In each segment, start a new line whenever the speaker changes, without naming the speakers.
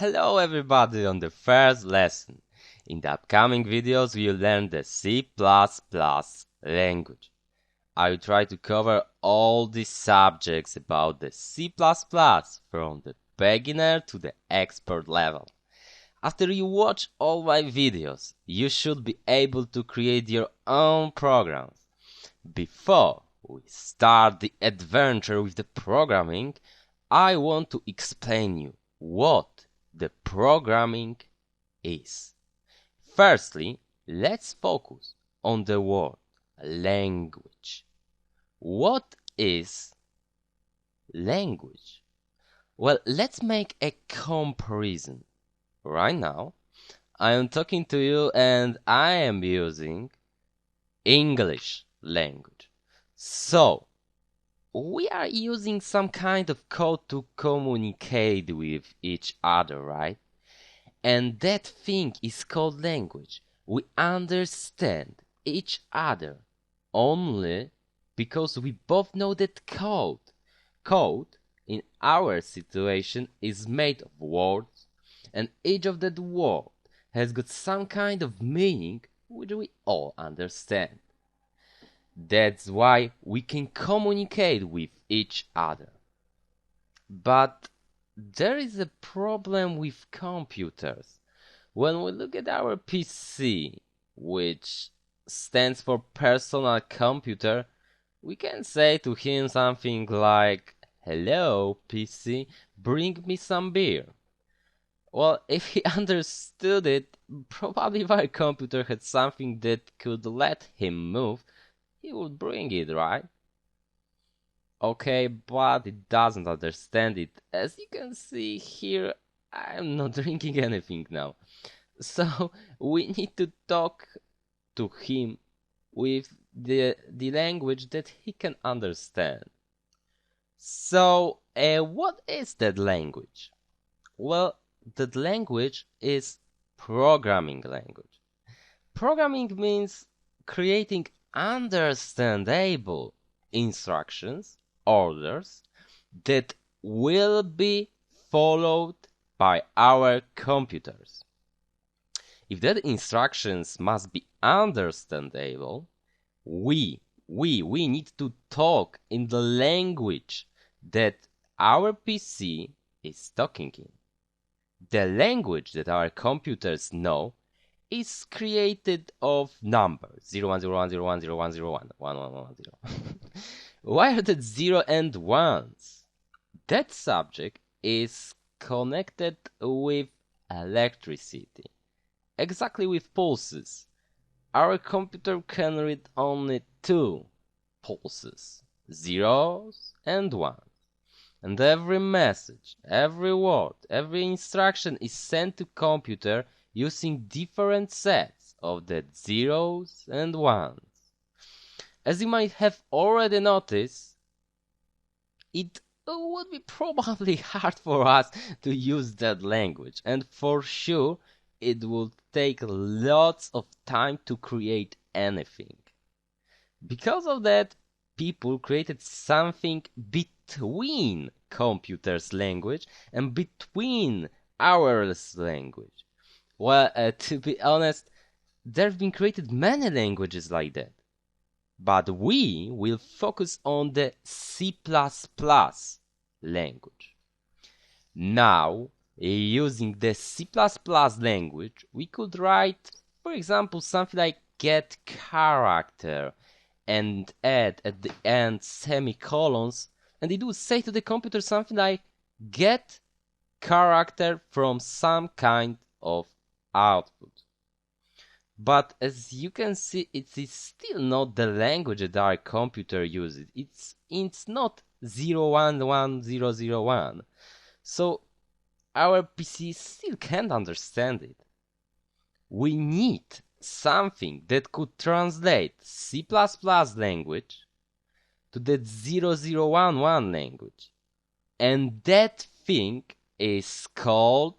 Hello everybody on the first lesson. In the upcoming videos we will learn the C++ language. I will try to cover all the subjects about the C++ from the beginner to the expert level. After you watch all my videos, you should be able to create your own programs. Before we start the adventure with the programming, I want to explain you what the programming is. Firstly, let's focus on the word language. What is language? Well, let's make a comparison. Right now, I am talking to you and I am using English language. So, we are using some kind of code to communicate with each other, right? And that thing is called language. We understand each other only because we both know that code. Code, in our situation, is made of words, and each of that word has got some kind of meaning which we all understand. That's why we can communicate with each other. But there is a problem with computers. When we look at our PC, which stands for personal computer, we can say to him something like, "Hello, PC, bring me some beer." Well, if he understood it, probably if our computer had something that could let him move, he would bring it, right? Okay, but it doesn't understand it. As you can see here, I'm not drinking anything now. So we need to talk to him with the language that he can understand. So, what is that language? Well, that language is programming language. Programming means creating understandable instructions, orders, that will be followed by our computers. If that instructions must be understandable, we need to talk in the language that our PC is talking in. The language that our computers know is created of numbers 01010101011110. Why are that 0 and 1s? That subject is connected with electricity, exactly with pulses. Our computer can read only 2 pulses, 0s and 1s. And every message, every word, every instruction is sent to computer using different sets of the 0s and 1s. As you might have already noticed, it would be probably hard for us to use that language, and for sure it would take lots of time to create anything. Because of that, people created something between computers' language and between ours language. Well, to be honest, there have been created many languages like that. But we will focus on the C++ language. Now, using the C++ language, we could write, for example, something like get character and add at the end semicolons, and it would say to the computer something like get character from some kind of output. But as you can see, it is still not the language that our computer uses. It's not 011001. So our PC still can't understand it. We need something that could translate C++ language to the 0011 language. And that thing is called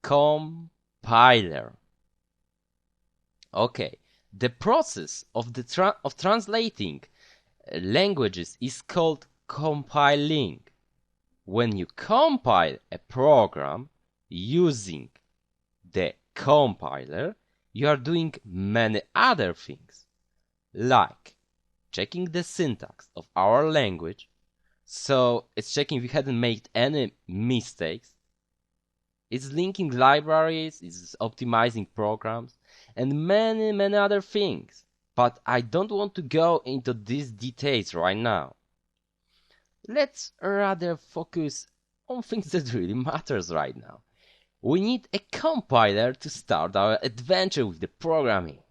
compiler. Okay, the process of translating languages is called compiling. when you compile a program using the compiler, you are doing many other things, like checking the syntax of our language. So it's checking if we hadn't made any mistakes. It's linking libraries, it's optimizing programs, and many other things. But I don't want to go into these details right now. Let's rather focus on things that really matters right now. We need a compiler to start our adventure with the programming.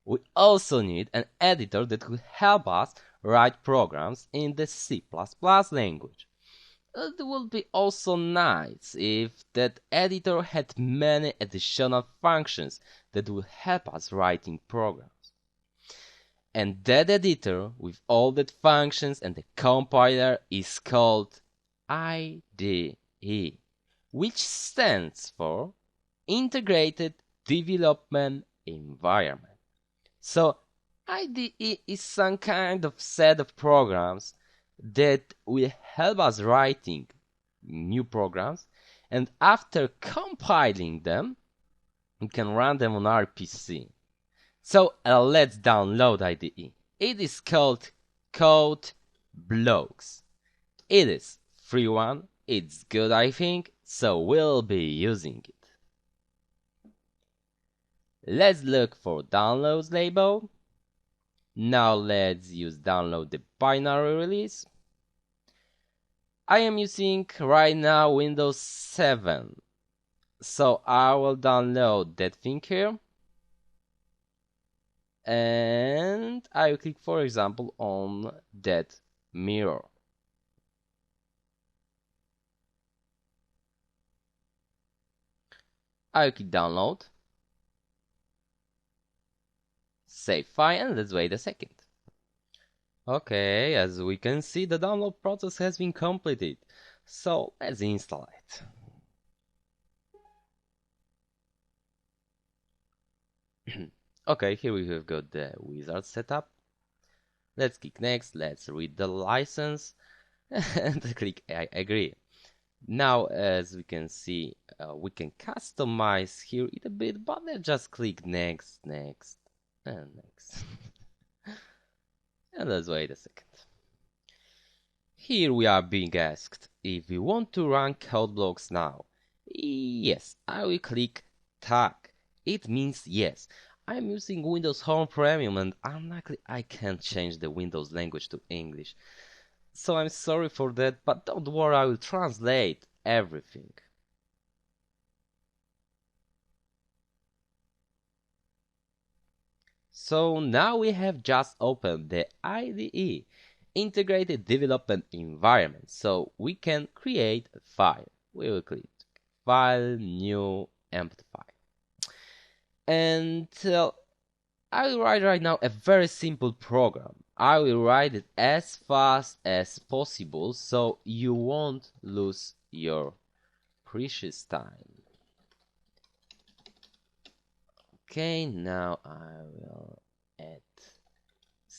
We also need an editor that will help us write programs in the C++ language. It would be also nice if that editor had many additional functions that will help us writing programs. And that editor with all that functions and the compiler is called IDE, which stands for Integrated Development Environment. So IDE is some kind of set of programs that will help us writing new programs, and after compiling them, we can run them on our PC. So let's download IDE. It is called CodeBlocks. It is free one, it's good I think, so we'll be using it. Let's look for downloads label. Now let's use download the binary release. I am using right now Windows 7. So I will download that thing here. And I will click, for example, on that mirror. I will click download. Save file, and let's wait a second. Okay, as we can see, the download process has been completed. So let's install it. Okay, here we have got the wizard setup. Let's click next, let's read the license and click I agree. Now, as we can see, we can customize here it a bit, but let's just click next, next, and next. And let's wait a second. Here we are being asked if we want to run code blocks now. Yes, I will click tag. It means yes. I'm using Windows Home Premium and unlikely I can't change the Windows language to English. So I'm sorry for that, but don't worry, I will translate everything. So now we have just opened the IDE, Integrated Development Environment, so we can create a file. We will click File, New, Empty File. And I will write right now a very simple program. I will write it as fast as possible so you won't lose your precious time. Okay, now I will add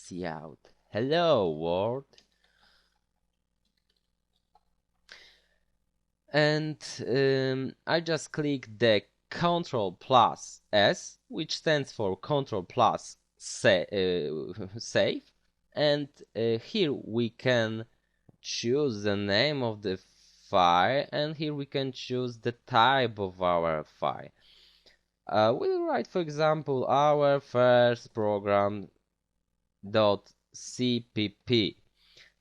cout. Hello world. And I just click the Ctrl plus S, which stands for Ctrl plus save. And here we can choose the name of the file, and here we can choose the type of our file. We'll write, for example, our first program .cpp.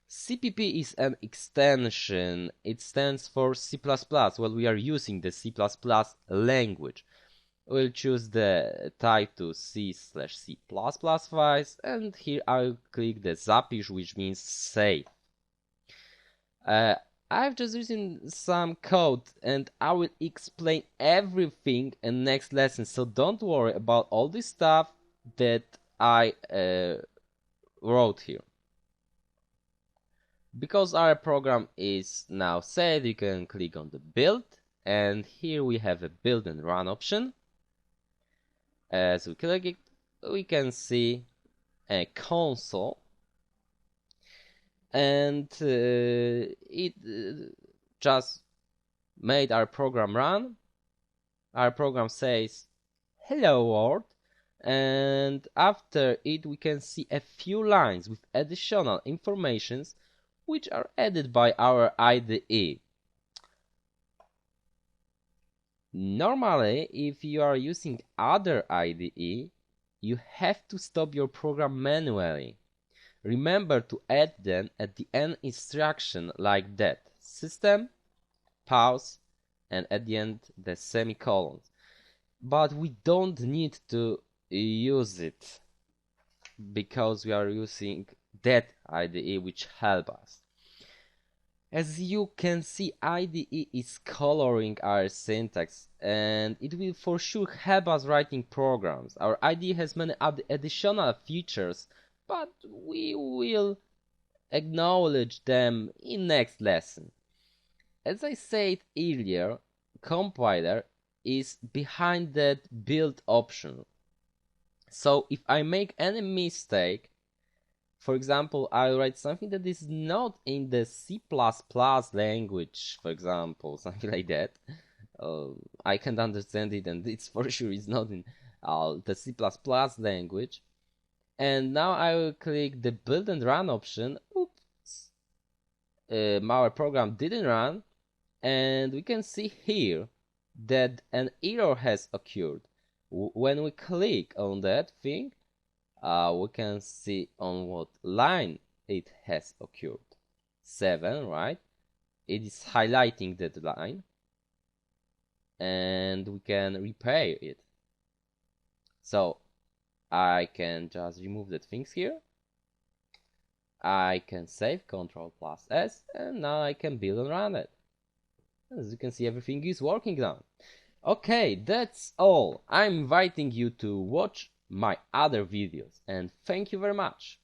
CPP is an extension. It stands for C++. Well, we are using the C++ language. We'll choose the type to C/C++ files, and here I'll click the zapisz, which means save. I'm just using some code and I will explain everything in next lesson, so don't worry about all this stuff that I wrote here. Because our program is now saved, you can click on the build, and here we have a build and run option. As we click it, we can see a console, and just made our program run. Our program says hello world, and after it we can see a few lines with additional informations which are added by our IDE. Normally, if you are using other IDE, you have to stop your program manually. Remember to add them at the end instruction like that. System, pause, and at the end the semicolons. But we don't need to use it because we are using that IDE which help us. As you can see, IDE is coloring our syntax and it will for sure help us writing programs. Our IDE has many additional features, but we will acknowledge them in next lesson. As I said earlier, compiler is behind that build option. So if I make any mistake, for example, I write something that is not in the C++ language, for example, something like that. I can't understand it, and it's for sure it's not in the C++ language. And now I will click the build and run option. Oops, our program didn't run, and we can see here that an error has occurred. When we click on that thing, we can see on what line it has occurred. 7, right? It is highlighting that line, and we can repair it. So I can just remove that things here. I can save Ctrl+S, and now I can build and run it. As you can see, everything is working now. Okay, that's all. I'm inviting you to watch my other videos, and thank you very much.